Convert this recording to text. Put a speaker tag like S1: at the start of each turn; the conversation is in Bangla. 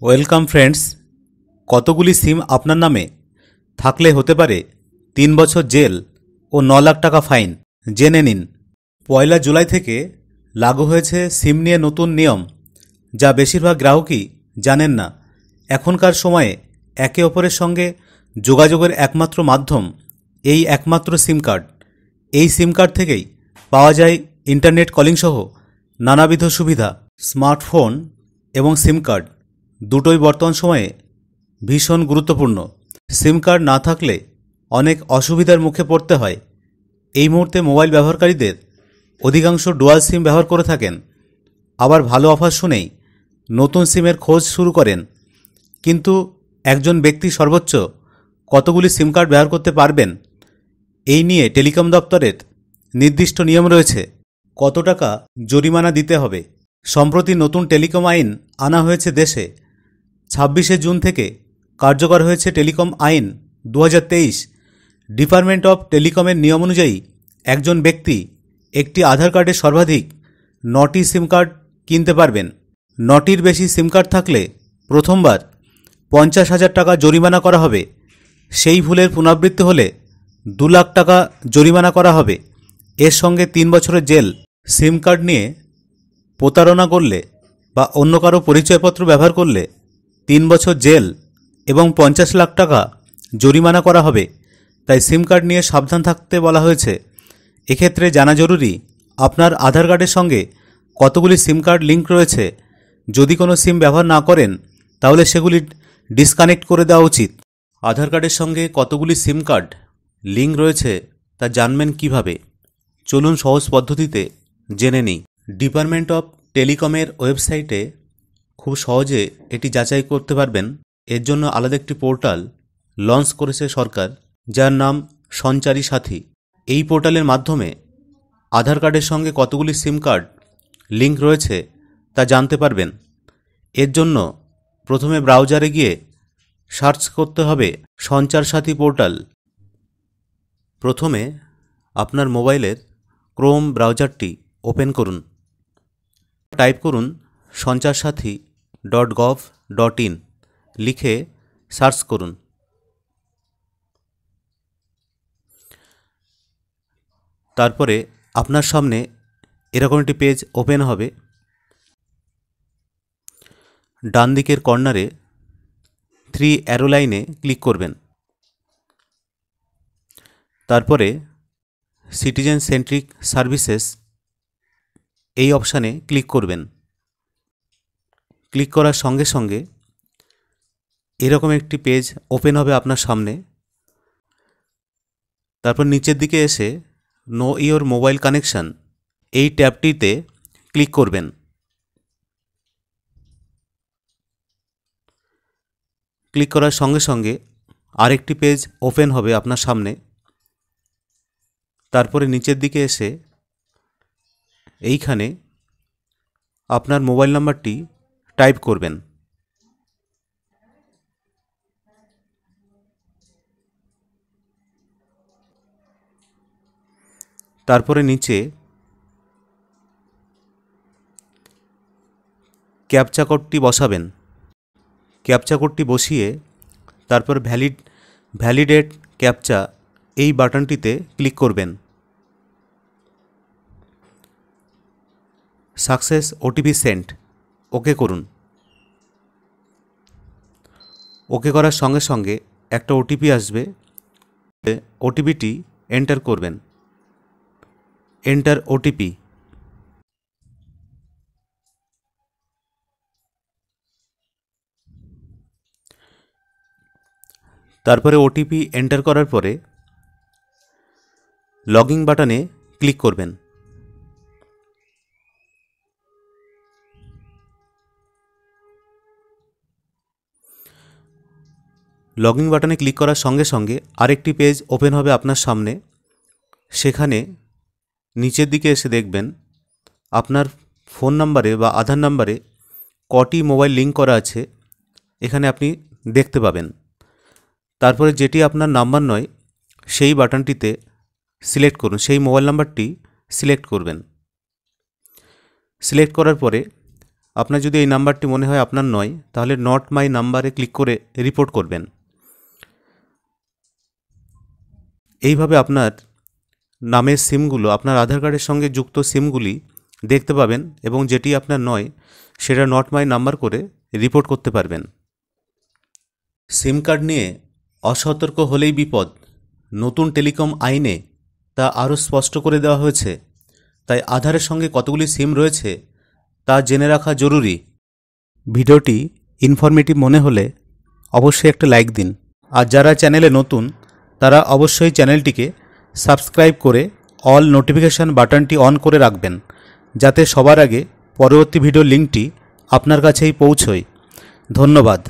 S1: Welcome friends. কতগুলি সিম আপনার নামে থাকলে হতে পারে 3 বছর জেল ও 9 লাখ টাকা ফাইন। জেনে নিন। 1 জুলাই থেকে লাগু হয়েছে সিম নিয়ে নতুন নিয়ম, যা বেশিরভাগ গ্রাহকই জানেন না। এখনকার সময়ে একে অপরের সঙ্গে যোগাযোগের একমাত্র মাধ্যম এই একমাত্র সিম কার্ড। এই সিম কার্ড থেকেই পাওয়া যায় ইন্টারনেট কলিং সহ নানাবিধ সুবিধা। স্মার্টফোন এবং সিম কার্ড দুটোই বর্তমান সময়ে ভীষণ গুরুত্বপূর্ণ। সিম কার্ড না থাকলে অনেক অসুবিধার মুখে পড়তে হয়। এই মুহূর্তে মোবাইল ব্যবহারকারীদের অধিকাংশ ডুয়াল সিম ব্যবহার করে থাকেন, আবার ভালো অফার শুনেই নতুন সিমের খোঁজ শুরু করেন। কিন্তু একজন ব্যক্তি সর্বোচ্চ কতগুলি সিম কার্ড ব্যবহার করতে পারবেন, এই নিয়ে টেলিকম দপ্তরের নির্দিষ্ট নিয়ম রয়েছে। কত টাকা জরিমানা দিতে হবে? সম্প্রতি নতুন টেলিকম আইন আনা হয়েছে দেশে। 26শে জুন থেকে কার্যকর হয়েছে টেলিকম আইন 2023। ডিপার্টমেন্ট অফ টেলিকমের নিয়ম অনুযায়ী একজন ব্যক্তি একটি আধার কার্ডে সর্বাধিক 9টি সিম কার্ড কিনতে পারবেন। 9টির বেশি সিম কার্ড থাকলে প্রথমবার 50,000 টাকা জরিমানা করা হবে। সেই ভুলের পুনরাবৃত্তি হলে 2 লাখ টাকা জরিমানা করা হবে। এর সঙ্গে 3 বছরের জেল। সিম কার্ড নিয়ে প্রতারণা করলে বা অন্য কারো পরিচয়পত্র ব্যবহার করলে 3 বছর জেল এবং 50 লাখ টাকা জরিমানা করা হবে। তাই সিম কার্ড নিয়ে সাবধান থাকতে বলা হয়েছে। এক্ষেত্রে জানা জরুরি, আপনার আধার কার্ডের সঙ্গে কতগুলি সিম কার্ড লিঙ্ক রয়েছে। যদি কোনো সিম ব্যবহার না করেন তাহলে সেগুলি ডিসকানেক্ট করে দেওয়া উচিত। আধার কার্ডের সঙ্গে কতগুলি সিম কার্ড লিঙ্ক রয়েছে তা জানবেন কিভাবে? চলুন সহজ পদ্ধতিতে জেনে নিই। ডিপার্টমেন্ট অফ টেলিকমের ওয়েবসাইটে খুব সহজে এটি যাচাই করতে পারবেন। এর জন্য আলাদা একটি পোর্টাল লঞ্চ করেছে সরকার, যার নাম সঞ্চারী সাথী। এই পোর্টালের মাধ্যমে আধার কার্ডের সঙ্গে কতগুলি সিম কার্ড লিঙ্ক রয়েছে তা জানতে পারবেন। এর জন্য প্রথমে ব্রাউজারে গিয়ে সার্চ করতে হবে সঞ্চার সাথী পোর্টাল। প্রথমে আপনার মোবাইলের ক্রোম ব্রাউজারটি ওপেন করুন। টাইপ করুন sancharsathy.gov.in লিখে সার্চ করুন। তারপরে আপনার সামনে এরকম একটি পেজ ওপেন হবে। ডান দিকের কর্নারে 3 অ্যারো লাইনে ক্লিক করবেন। তারপরে সিটিজেন সেন্ট্রিক সার্ভিসেস এই অপশানে ক্লিক করবেন। ক্লিক করার সঙ্গে সঙ্গে এরকম একটি পেজ ওপেন হবে আপনার সামনে। তারপর নিচের দিকে এসে নো ইওর মোবাইল কানেকশন এই ট্যাবটিতে ক্লিক করবেন। ক্লিক করার সঙ্গে সঙ্গে আরেকটি পেজ ওপেন হবে আপনার সামনে। তারপরে নিচের দিকে এসে এইখানে আপনার মোবাইল নাম্বারটি টাইপ করবেন। তারপরে নিচে ক্যাপচা কোডটি বসাবেন। ক্যাপচা কোডটি বসিয়ে তারপর ভ্যালিডেট ক্যাপচা এই বাটনটিতে ক্লিক করবেন। সাকসেস ওটিপি সেন্ট ওকে করুন। ওকে করার সঙ্গে সঙ্গে একটা ওটিপি আসবে। ওটিপিটি এন্টার করবেন। Enter OTP. তারপরে ওটিপি এন্টার করার পরে লগইন বাটনে ক্লিক করবেন। লগইন বাটনে ক্লিক করার সঙ্গে সঙ্গে আরেকটি পেজ ওপেন হবে আপনার সামনে। সেখানে নিচের দিকে এসে দেখবেন আপনার ফোন নাম্বারে বা আধার নাম্বারে কটি মোবাইল লিঙ্ক করা আছে এখানে আপনি দেখতে পাবেন। তারপরে যেটি আপনার নাম্বার নয় সেই বাটনটিতে সিলেক্ট করুন, সেই মোবাইল নাম্বারটি সিলেক্ট করবেন। সিলেক্ট করার পরে আপনার যদি এই নাম্বারটি মনে হয় আপনার নয়, তাহলে নট মাই নাম্বারে ক্লিক করে রিপোর্ট করবেন। এইভাবে আপনার নামের সিমগুলো, আপনার আধার কার্ডের সঙ্গে যুক্ত সিমগুলি দেখতে পাবেন এবং যেটি আপনার নয় সেটা নট মাই নাম্বার করে রিপোর্ট করতে পারবেন। সিম কার্ড নিয়ে অসতর্ক হলেই বিপদ, নতুন টেলিকম আইনে তা আরও স্পষ্ট করে দেওয়া হয়েছে। তাই আধারের সঙ্গে কতগুলি সিম রয়েছে তা জেনে রাখা জরুরি। ভিডিওটি ইনফরমেটিভ মনে হলে অবশ্যই একটা লাইক দিন, আর যারা চ্যানেলে নতুন তারা অবশ্যই চ্যানেলটিকে সাবস্ক্রাইব করে অল নোটিফিকেশান বাটনটি অন করে রাখবেন, যাতে সবার আগে পরবর্তী ভিডিও লিঙ্কটি আপনার কাছেই পৌঁছয়। ধন্যবাদ।